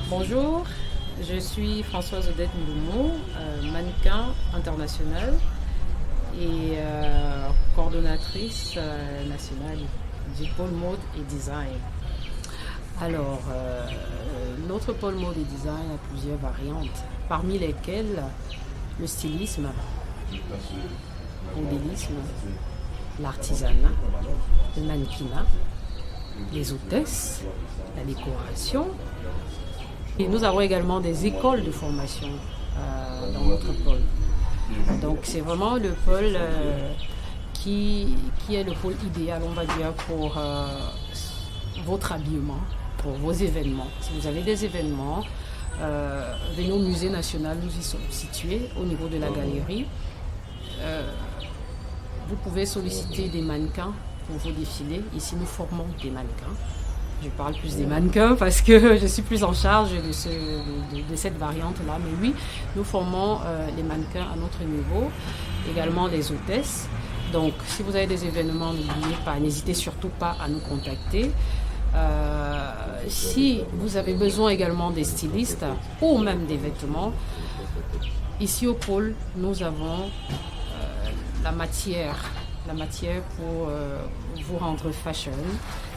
Bonjour, je suis Françoise Odette Mouloumou, mannequin international et coordonnatrice nationale du pôle mode et design. Alors, notre pôle mode et design a plusieurs variantes, parmi lesquelles le stylisme, le modélisme, l'artisanat, le mannequinat, les hôtesses, la décoration. Et nous avons également des écoles de formation dans notre pôle. Donc c'est vraiment le pôle qui est le pôle idéal, on va dire, pour votre habillement, pour vos événements. Si vous avez des événements, venez au musée national, nous y sommes situés au niveau de la galerie. Vous pouvez solliciter des mannequins pour vos défilés. Ici, nous formons des mannequins. Je parle plus des mannequins parce que je suis plus en charge de cette variante-là. Mais oui, nous formons les mannequins à notre niveau, également les hôtesses. Donc, si vous avez des événements, n'oubliez pas, n'hésitez surtout pas à nous contacter. Si vous avez besoin également des stylistes ou même des vêtements, ici au pôle, nous avons la matière pour vous rendre fashion.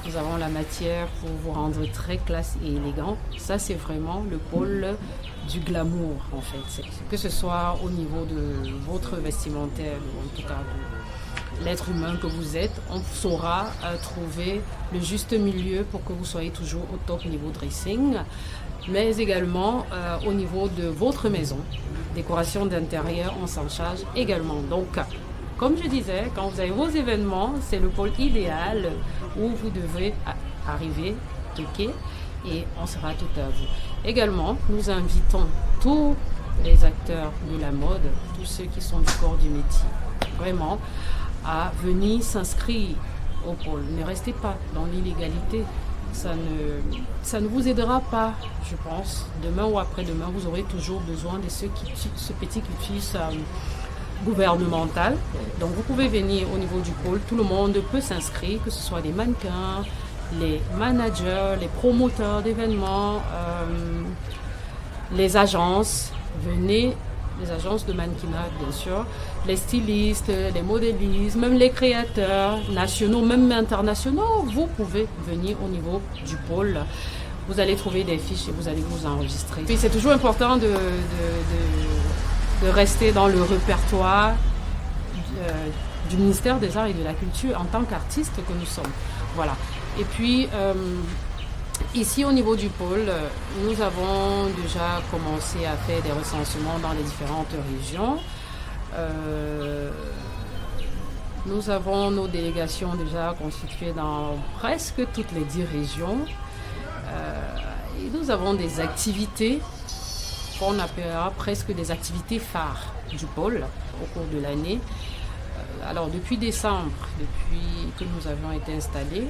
Nous avons la matière pour vous rendre très classe et élégant. Ça, c'est vraiment le pôle du glamour, en fait. Que ce soit au niveau de votre vestimentaire, ou en tout cas de l'être humain que vous êtes, on saura trouver le juste milieu pour que vous soyez toujours au top niveau dressing, mais également au niveau de votre maison. Décoration d'intérieur, on s'en charge également. Donc, comme je disais, quand vous avez vos événements, c'est le pôle idéal où vous devrez arriver, toquer, et on sera tout à vous. Également, nous invitons tous les acteurs de la mode, tous ceux qui sont du corps du métier, vraiment, à venir s'inscrire au pôle. Ne restez pas dans l'illégalité. Ça ne vous aidera pas, je pense. Demain ou après-demain, vous aurez toujours besoin de ce petit cursus gouvernemental. Donc vous pouvez venir au niveau du pôle, tout le monde peut s'inscrire, que ce soit les mannequins, les managers, les promoteurs d'événements, les agences, venez, les agences de mannequinat bien sûr, les stylistes, les modélistes, même les créateurs nationaux, même internationaux, vous pouvez venir au niveau du pôle. Vous allez trouver des fiches et vous allez vous enregistrer. Puis c'est toujours important de rester dans le répertoire du ministère des Arts et de la Culture en tant qu'artiste que nous sommes. Voilà. Et puis, ici au niveau du pôle, nous avons déjà commencé à faire des recensements dans les différentes régions. Nous avons nos délégations déjà constituées dans presque toutes les 10 régions. Et nous avons des activités qu'on appellera presque des activités phares du pôle au cours de l'année. Alors depuis décembre, depuis que nous avions été installés,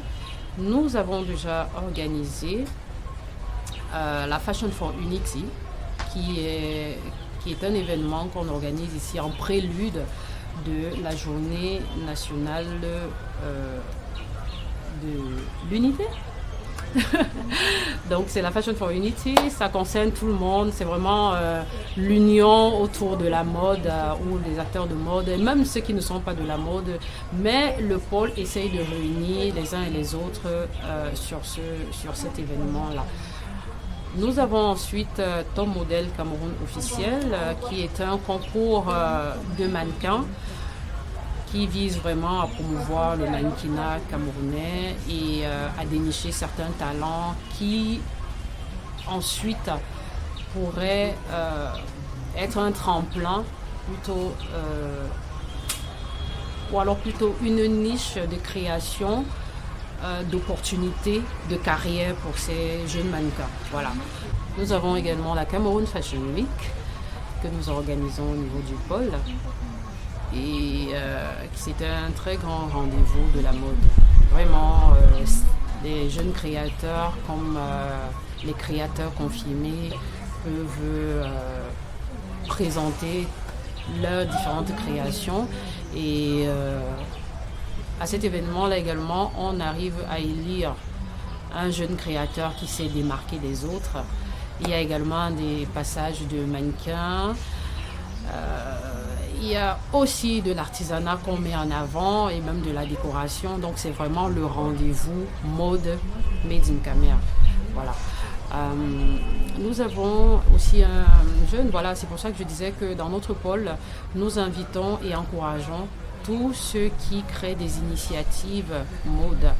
nous avons déjà organisé la Fashion for Unity, qui est un événement qu'on organise ici en prélude de la journée nationale de l'unité. Donc c'est la Fashion for Unity, ça concerne tout le monde, c'est vraiment l'union autour de la mode ou des acteurs de mode, et même ceux qui ne sont pas de la mode, mais le pôle essaye de réunir les uns et les autres sur cet événement-là. Nous avons ensuite Top Model Cameroun officiel, qui est un concours de mannequins qui vise vraiment à promouvoir le mannequinat camerounais et à dénicher certains talents qui ensuite pourraient être un tremplin plutôt ou alors plutôt une niche de création d'opportunités de carrière pour ces jeunes mannequins. Voilà. Nous avons également la Cameroun Fashion Week que nous organisons au niveau du pôle. Et c'est un très grand rendez-vous de la mode. Vraiment, les jeunes créateurs comme les créateurs confirmés peuvent présenter leurs différentes créations. Et à cet événement-là également, on arrive à élire un jeune créateur qui s'est démarqué des autres Il y a également des passages de mannequins. Il y a aussi de l'artisanat qu'on met en avant et même de la décoration. Donc c'est vraiment le rendez-vous mode Made in Cameroun. Voilà. Nous avons aussi un jeune, voilà, c'est pour ça que je disais que dans notre pôle, nous invitons et encourageons tous ceux qui créent des initiatives mode,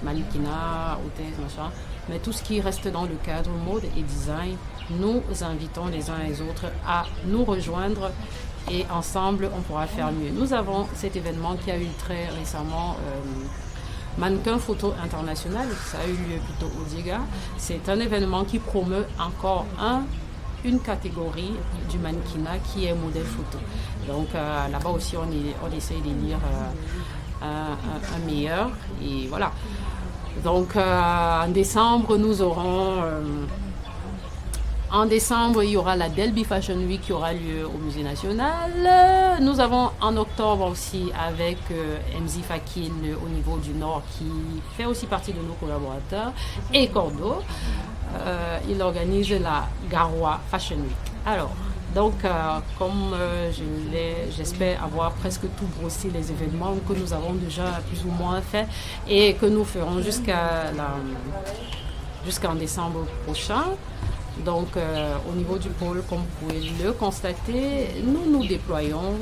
mannequinat, hôtesse, machin, mais tout ce qui reste dans le cadre mode et design, nous invitons les uns et les autres à nous rejoindre et ensemble on pourra faire mieux. Nous avons cet événement qui a eu très récemment, Mannequin Photo International, ça a eu lieu plutôt au Diega. C'est un événement qui promeut encore une catégorie du mannequinat qui est modèle photo. Donc là-bas aussi on essaye d'élire un meilleur et voilà. Donc en décembre nous aurons en décembre, il y aura la Delby Fashion Week qui aura lieu au Musée National. Nous avons en octobre aussi avec MZ Fakil au niveau du Nord qui fait aussi partie de nos collaborateurs et Cordo. Il organise la Garoua Fashion Week. Alors, donc, comme j'espère avoir presque tout brossé les événements que nous avons déjà plus ou moins fait et que nous ferons jusqu'en décembre prochain. Donc, au niveau du pôle, comme vous pouvez le constater, nous nous déployons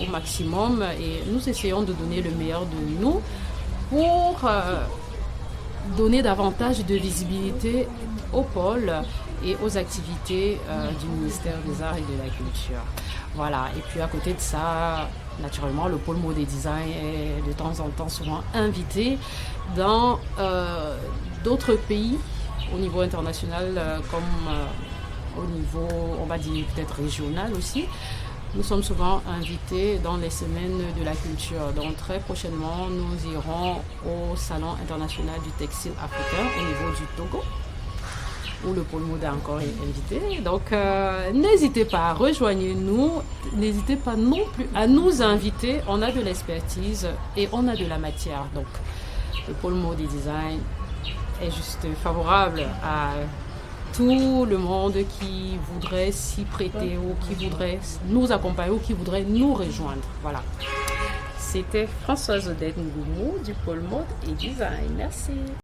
au maximum et nous essayons de donner le meilleur de nous pour donner davantage de visibilité au pôle et aux activités du ministère des Arts et de la Culture. Voilà, et puis à côté de ça, naturellement, le pôle mode et design est de temps en temps souvent invité dans d'autres pays au niveau international comme au niveau, on va dire peut-être régional aussi. Nous sommes souvent invités dans les semaines de la culture. Donc très prochainement, nous irons au Salon international du textile africain au niveau du Togo, où le pôle mode est encore invité. Donc n'hésitez pas, rejoignez-nous. N'hésitez pas non plus à nous inviter. On a de l'expertise et on a de la matière. Donc le pôle mode et design est juste favorable à tout le monde qui voudrait s'y prêter ou qui voudrait nous accompagner ou qui voudrait nous rejoindre. Voilà. C'était Françoise Odette Ngoumou du pôle mode et design. Merci.